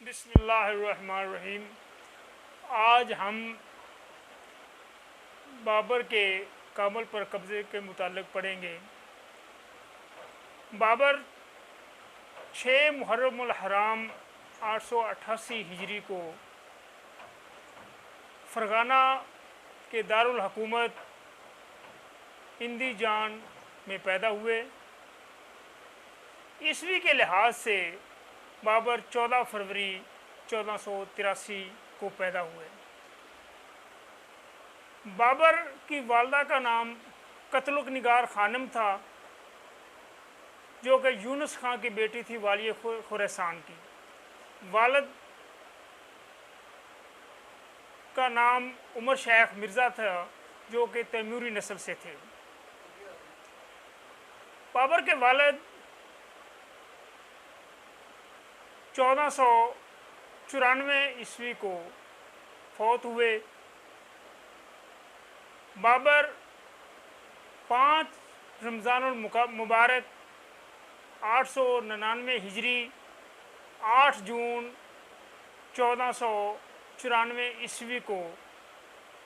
बिस्मिल्लाहिर्रहमानिर्रहीम। आज हम बाबर के काबुल पर कब्ज़े के मुताल्लिक़ पढ़ेंगे। बाबर 6 मुहर्रमुल हराम 888 हिजरी को फ़रगाना के दारुल हुकूमत इंदीजान में पैदा हुए। ईस्वी के लिहाज से बाबर 14 फरवरी 1483 को पैदा हुए। बाबर की वालदा का नाम कतलुक निगार खानम था, जो कि यूनुस खां की बेटी थी, वालिय खुरासान की। वालिद का नाम उमर शेख मिर्ज़ा था, जो कि तैमूरी नस्ल से थे। बाबर के वालिद 1494 ईस्वी को फौत हुए। बाबर 5 रमज़ानुल मुबारक 899 हिजरी 8 जून 1494 ईस्वी को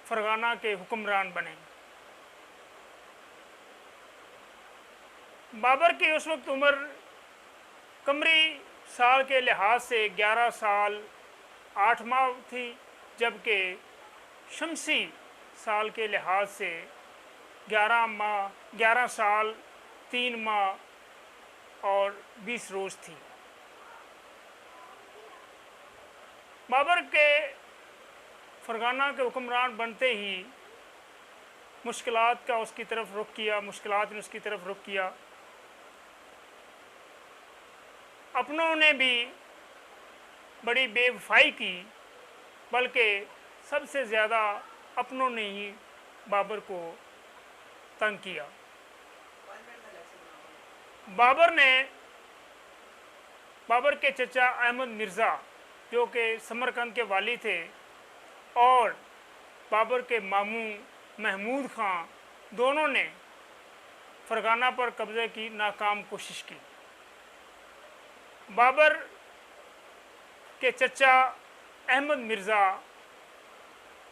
फ़रगाना के हुक्मरान बने। बाबर की उस वक्त उम्र कमरी साल के लिहाज से 11 साल 8 माह थी, जबकि शमसी साल के लिहाज से 11 साल 3 माह और 20 रोज़ थी। बाबर के फ़रगाना के हुक्मरान बनते ही मुश्किलात ने उसकी तरफ रुख किया। अपनों ने भी बड़ी बेवफाई की, बल्कि सबसे ज़्यादा अपनों ने ही बाबर को तंग किया। बाबर के चचा अहमद मिर्ज़ा, जो कि समरकंद के वाली थे, और बाबर के मामू महमूद खां, दोनों ने फ़रगाना पर कब्ज़े की नाकाम कोशिश की। बाबर के चचा अहमद मिर्ज़ा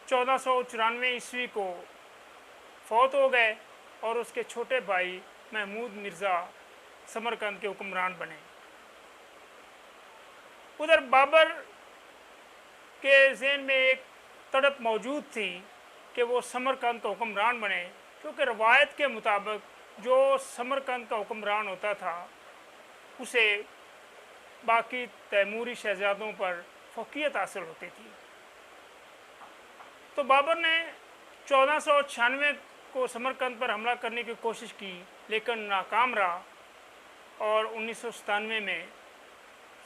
1494 ईस्वी को फौत हो गए और उसके छोटे भाई महमूद मिर्ज़ा समरकंद के हुक्मरान बने। उधर बाबर के ज़हन में एक तड़प मौजूद थी कि वो समरकंद का हुक्मरान बने, क्योंकि रवायत के मुताबिक जो समरकंद का हुक्मरान होता था उसे बाकी तैमूरी शहजादों पर फ़ौक़ियत हासिल होती थी। तो बाबर ने 1496 को समरकंद पर हमला करने की कोशिश की, लेकिन नाकाम रहा और 1997 में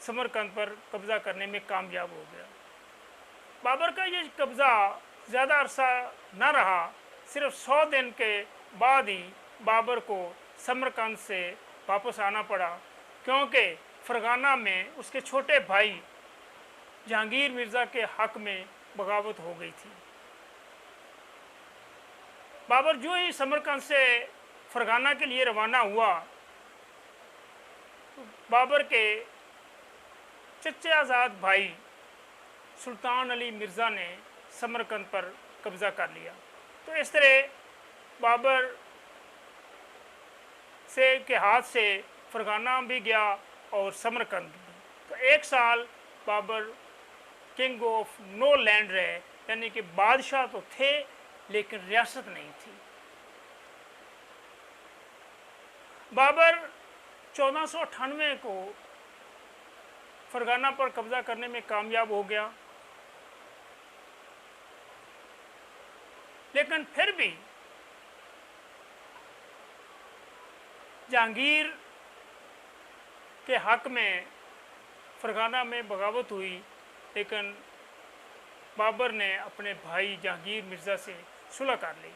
समरकंद पर कब्ज़ा करने में कामयाब हो गया। बाबर का ये कब्ज़ा ज़्यादा अरसा न रहा। सिर्फ 100 दिन के बाद ही बाबर को समरकंद से वापस आना पड़ा, क्योंकि फ़रगाना में उसके छोटे भाई जहांगीर मिर्ज़ा के हक़ में बगावत हो गई थी। बाबर जो ही समरकंद से फ़रगाना के लिए रवाना हुआ, तो बाबर के चचाज़ाद भाई सुल्तान अली मिर्ज़ा ने समरकंद पर कब्ज़ा कर लिया। तो इस तरह बाबर के हाथ से फ़रगाना भी गया और समरकंद भी। तो 1 साल Babur king of no land रहे, यानी कि बादशाह तो थे लेकिन रियासत नहीं थी। बाबर 1498 को फ़रगाना पर कब्ज़ा करने में कामयाब हो गया, लेकिन फिर भी जहांगीर के हक़ में फ़रगाना में बगावत हुई, लेकिन बाबर ने अपने भाई जहांगीर मिर्ज़ा से सुलह कर ली।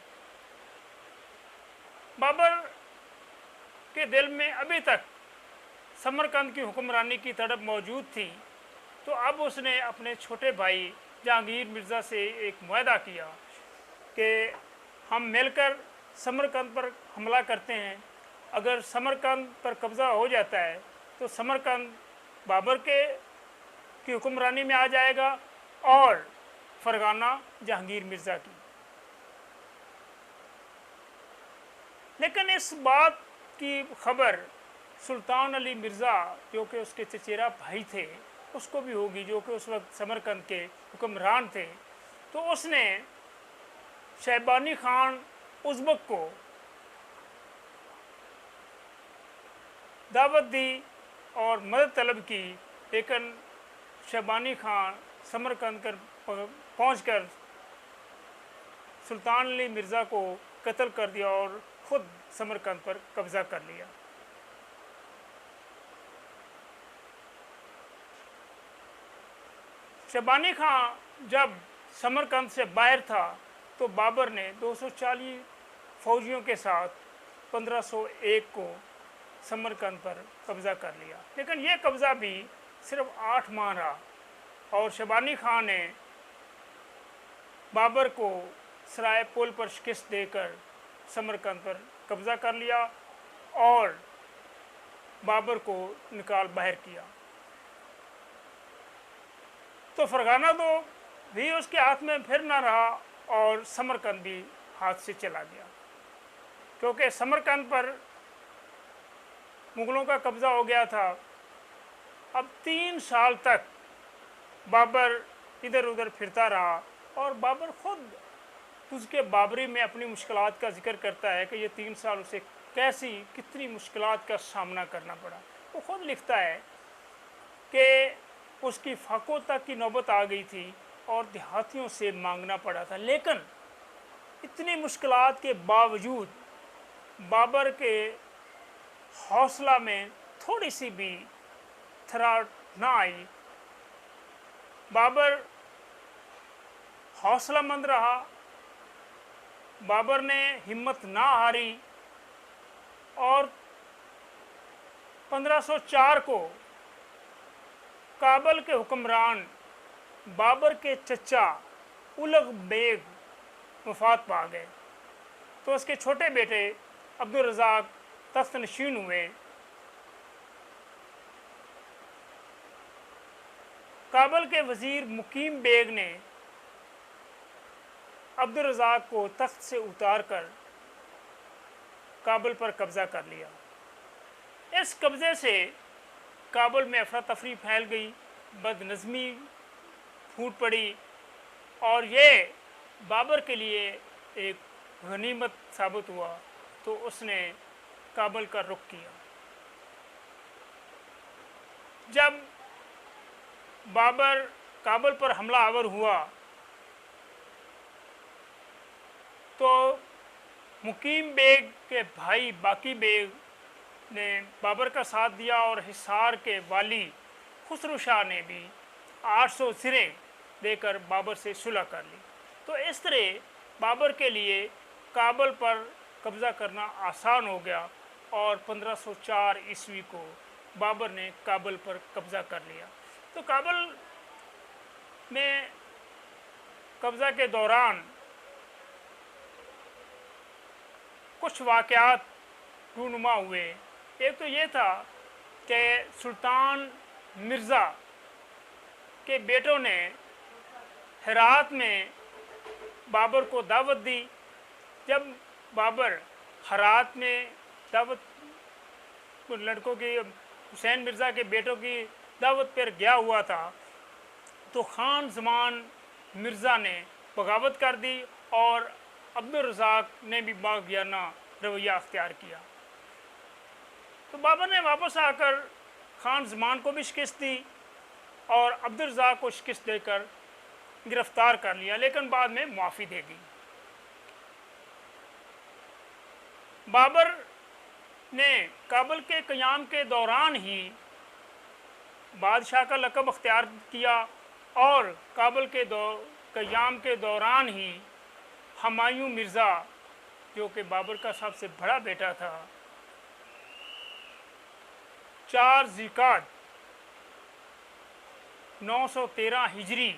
बाबर के दिल में अभी तक समरकंद की हुक्मरानी की तड़प मौजूद थी, तो अब उसने अपने छोटे भाई जहांगीर मिर्ज़ा से एक मुआहदा किया कि हम मिलकर समरकंद पर हमला करते हैं। अगर समरकंद पर कब्ज़ा हो जाता है तो समरकंद बाबर के की हुक्मरानी में आ जाएगा और फरगाना जहांगीर मिर्ज़ा की। लेकिन इस बात की खबर सुल्तान अली मिर्ज़ा जो कि उसके चचेरा भाई थे उसको भी होगी, जो कि उस वक्त समरकंद के हुक्मरान थे। तो उसने शैबानी खान उज़्बक को दावत दी और मदद तलब की, लेकिन शैबानी खान समरकंद पहुंचकर सुल्तान अली मिर्ज़ा को कत्ल कर दिया और ख़ुद समरकंद पर कब्ज़ा कर लिया। शैबानी खान जब समरकंद से बाहर था तो बाबर ने 240 फौजियों के साथ 1501 को समरकंद पर कब्ज़ा कर लिया। लेकिन यह कब्ज़ा भी सिर्फ 8 माह रहा और शैबानी खान ने बाबर को सराय पुल पर शिकस्त देकर समरकंद पर कब्ज़ा कर लिया और बाबर को निकाल बाहर किया। तो फरगाना तो भी उसके हाथ में फिर ना रहा और समरकंद भी हाथ से चला गया, क्योंकि समरकंद पर मुग़लों का कब्ज़ा हो गया था। अब 3 साल तक बाबर इधर उधर फिरता रहा और बाबर ख़ुद उसके बाबरी में अपनी मुश्किलात का जिक्र करता है कि ये 3 साल उसे कितनी मुश्किलात का सामना करना पड़ा। वो ख़ुद लिखता है कि उसकी फाकों तक की नौबत आ गई थी और देहातियों से मांगना पड़ा था। लेकिन इतनी मुश्किलात के बावजूद बाबर के हौसला में थोड़ी सी भी थरार ना आई। बाबर हौसलामंद रहा, बाबर ने हिम्मत ना हारी और 1504 को काबल के हुक्मरान बाबर के चचा उलग बेग वफात पा गए। तो उसके छोटे बेटे अब्दुल रज़ाक तख्त नशीन हुए। काबल के वज़ीर मुकीम बेग ने अब्दुल रज़ाक को तख्त से उतार कर काबल पर कब्ज़ा कर लिया। इस कब्ज़े से काबुल में अफरा तफरी फैल गई, बदनज़मी फूट पड़ी और ये बाबर के लिए एक गनीमत साबित हुआ। तो उसने काबुल का रुख किया। जब बाबर काबुल पर हमला आवर हुआ तो मुकीम बेग के भाई बाकी बेग ने बाबर का साथ दिया और हिसार के वाली खुसरो शाह ने भी 800 सिरें देकर बाबर से सुलह कर ली। तो इस तरह बाबर के लिए काबुल पर कब्ज़ा करना आसान हो गया और 1504 ईस्वी को बाबर ने काबुल पर कब्ज़ा कर लिया। तो काबुल में कब्ज़ा के दौरान कुछ वाक़यात रूनुमा हुए। एक तो ये था कि सुल्तान मिर्ज़ा के बेटों ने हेरात में बाबर को दावत दी। जब बाबर हेरात में दावत लड़कों की हुसैन मिर्ज़ा के बेटों की दावत पर गया हुआ था तो खान ज़मान मिर्ज़ा ने बगावत कर दी और अब्दुल रज़ाक ने भी बाग़ियाना रवैया अख्तियार किया। तो बाबर ने वापस आकर खान ज़मान को भी शिकस्त दी और अब्दुल रज़ाक को शिकस्त देकर गिरफ़्तार कर लिया, लेकिन बाद में माफ़ी दे दी। बाबर ने काबुल के क़याम के दौरान ही बादशाह का लक़ब अख्तियार किया और काबुल के क़याम के दौरान ही हुमायूं मिर्ज़ा जो कि बाबर का सबसे बड़ा बेटा था 4 ज़िलक़ाद 913 हिजरी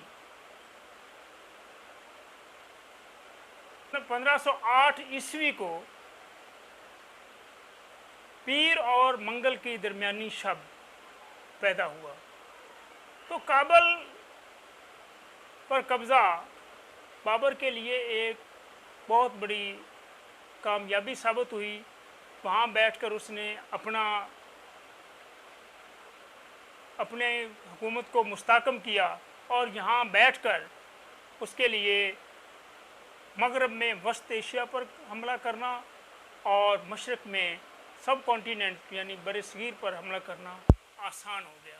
1508 ईस्वी को पीर और मंगल की दरमियानी शब पैदा हुआ। तो काबुल पर कब्ज़ा बाबर के लिए एक बहुत बड़ी कामयाबी साबित हुई। वहाँ बैठकर उसने अपने हुकूमत को मुस्तहकम किया और यहाँ बैठकर उसके लिए मगरब में वस्त एशिया पर हमला करना और मशरक़ में सब कॉन्टिनेंट यानी बरसगीर पर हमला करना आसान हो गया।